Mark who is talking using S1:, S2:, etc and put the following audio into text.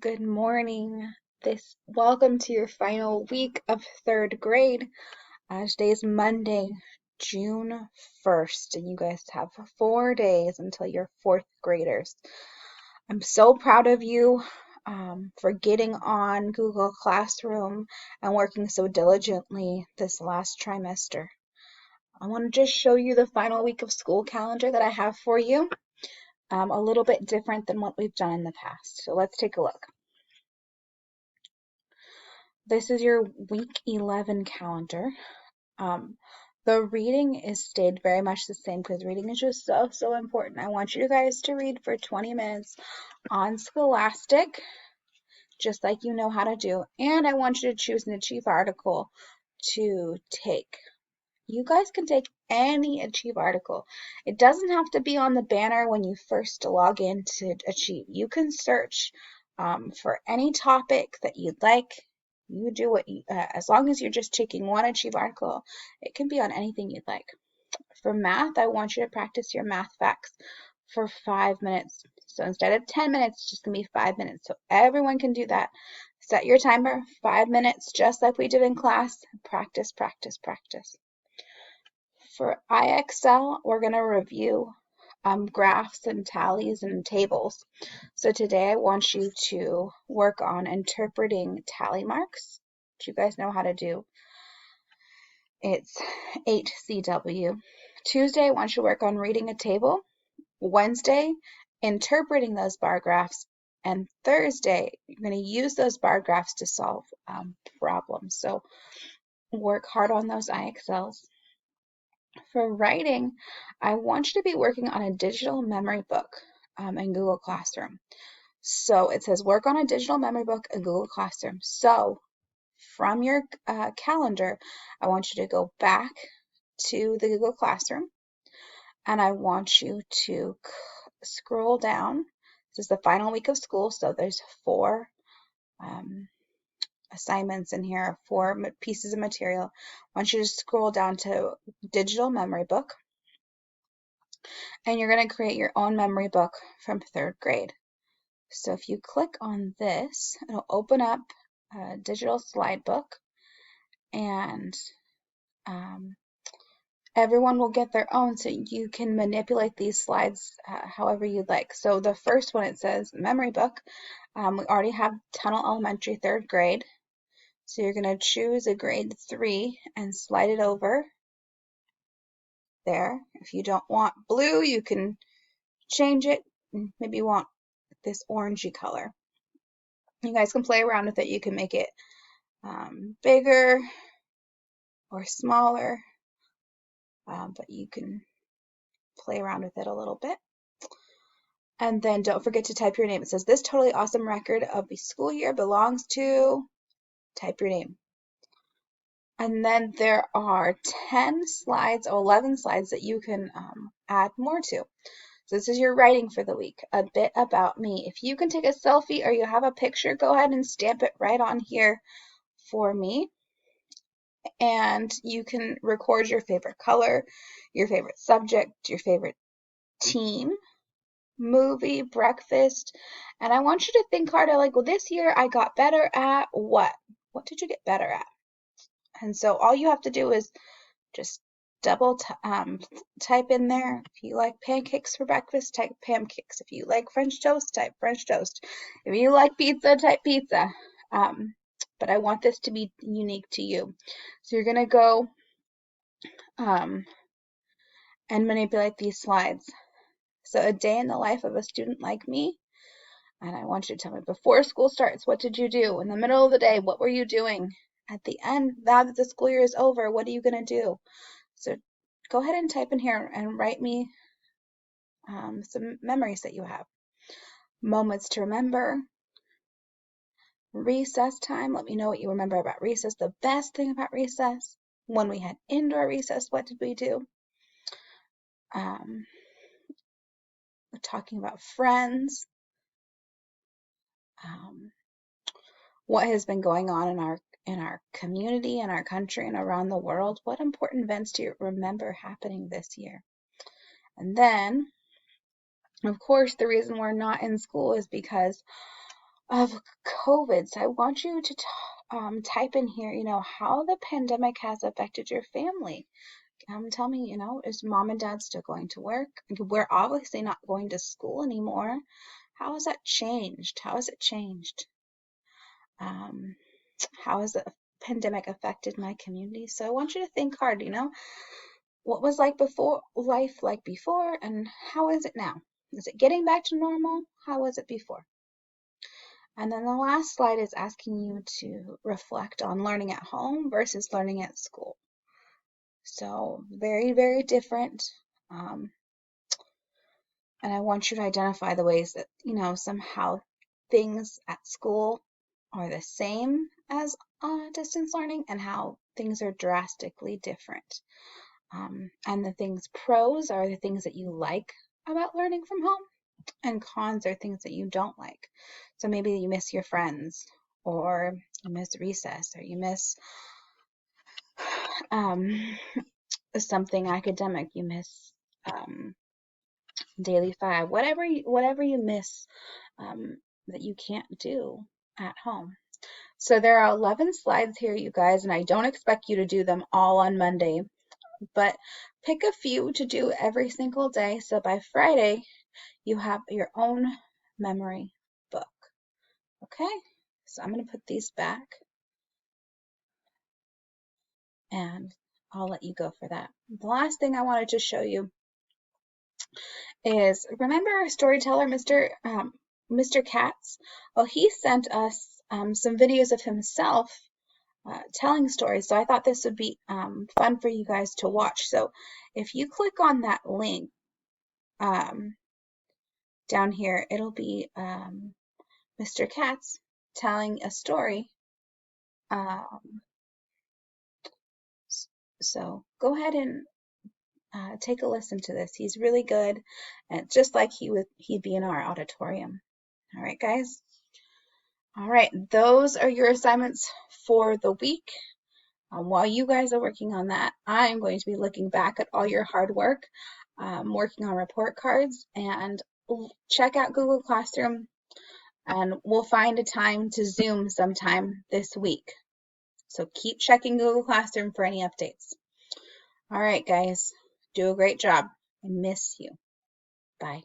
S1: Good morning. Welcome to your final week of third grade. Today is Monday, June 1st, and you guys have 4 days until you're fourth graders. I'm so proud of you for getting on Google Classroom and working so diligently this last trimester. I want to just show you the final week of school calendar that I have for you. A little bit different than what we've done in the past. So let's take a look. This is your week 11 calendar. The reading is stayed very much the same because reading is just so important. I want you guys to read for 20 minutes on Scholastic, just like you know how to do. And I want you to choose an Achieve article to take. You guys can take any Achieve article. It doesn't have to be on the banner when you first log in to Achieve. You can search for any topic that you'd like. You do what as long as you're just taking one Achieve article, it can be on anything you'd like. For math, I want you to practice your math facts for 5 minutes. So instead of 10 minutes, it's just going to be 5 minutes. So everyone can do that. Set your timer, 5 minutes, just like we did in class. Practice, practice, practice. For IXL, we're going to review graphs and tallies and tables. So today I want you to work on interpreting tally marks, which you guys know how to do. It's 8CW. Tuesday, I want you to work on reading a table. Wednesday, interpreting those bar graphs. And Thursday, you're going to use those bar graphs to solve problems. So work hard on those IXLs. For writing, I want you to be working on a digital memory book in Google Classroom. So it says work on a digital memory book in Google Classroom. So from your calendar, I want you to go back to the Google Classroom and I want you to scroll down. This is the final week of school, so there's 4 assignments in here, 4 pieces of material. I want you to scroll down to digital memory book. And you're going to create your own memory book from third grade. So if you click on this, it'll open up a digital slide book, and everyone will get their own, so you can manipulate these slides however you'd like. So the first one, it says memory book. We already have Tunnel Elementary third grade. So you're going to choose a grade 3 and slide it over there. If you don't want blue, you can change it. Maybe you want this orangey color. You guys can play around with it. You can make it bigger or smaller, but you can play around with it a little bit. And then don't forget to type your name. It says this totally awesome record of the school year belongs to, type your name. And then there are 10 slides or 11 slides that you can add more to. So this is your writing for the week, a bit about me. If you can take a selfie or you have a picture, go ahead and stamp it right on here for me. And you can record your favorite color, your favorite subject, your favorite team, movie, breakfast. And I want you to think harder, like, well, this year I got better at what? What did you get better at? And so all you have to do is just double type in there. If you like pancakes for breakfast, type pancakes. If you like French toast, type French toast. If you like pizza, type pizza. But I want this to be unique to you. So you're going to go and manipulate these slides. So a day in the life of a student like me, and I want you to tell me before school starts, what did you do? In the middle of the day, what were you doing? At the end, now that the school year is over, what are you going to do? So go ahead and type in here and write me some memories that you have. Moments to remember. Recess time, let me know what you remember about recess. The best thing about recess. When we had indoor recess, what did we do? We're talking about friends. What has been going on in our community, in our country, and around the world. What important events do you remember happening this year? And then, of course, the reason we're not in school is because of COVID. So I want you to type in here, how the pandemic has affected your family. Tell me, is mom and dad still going to work? We're obviously not going to school anymore. How has that changed? How has it changed? Um, how has the pandemic affected my community? So I want you to think hard, what was life like before, and how is it now? Is it getting back to normal? How was it before? And then the last slide is asking you to reflect on learning at home versus learning at school. So very, very different. Um, and I want you to identify the ways that, somehow things at school are the same as distance learning and how things are drastically different. And the pros are the things that you like about learning from home, and cons are things that you don't like. So maybe you miss your friends, or you miss recess, or you miss something academic, you miss daily five, whatever you miss that you can't do at home. So there are 11 slides here, you guys, and I don't expect you to do them all on Monday, but pick a few to do every single day. So by Friday, you have your own memory book. Okay, so I'm going to put these back and I'll let you go for that. The last thing I wanted to show you is, remember our storyteller, Mr. Katz? Well, he sent us some videos of himself telling stories. So I thought this would be fun for you guys to watch. So if you click on that link down here, it'll be Mr. Katz telling a story. So go ahead and take a listen to this. He's really good, and just like he'd be in our auditorium. All right, guys. All right, those are your assignments for the week. While you guys are working on that, I'm going to be looking back at all your hard work, working on report cards, and check out Google Classroom, and we'll find a time to Zoom sometime this week. So keep checking Google Classroom for any updates. All right, guys, do a great job. I miss you. Bye.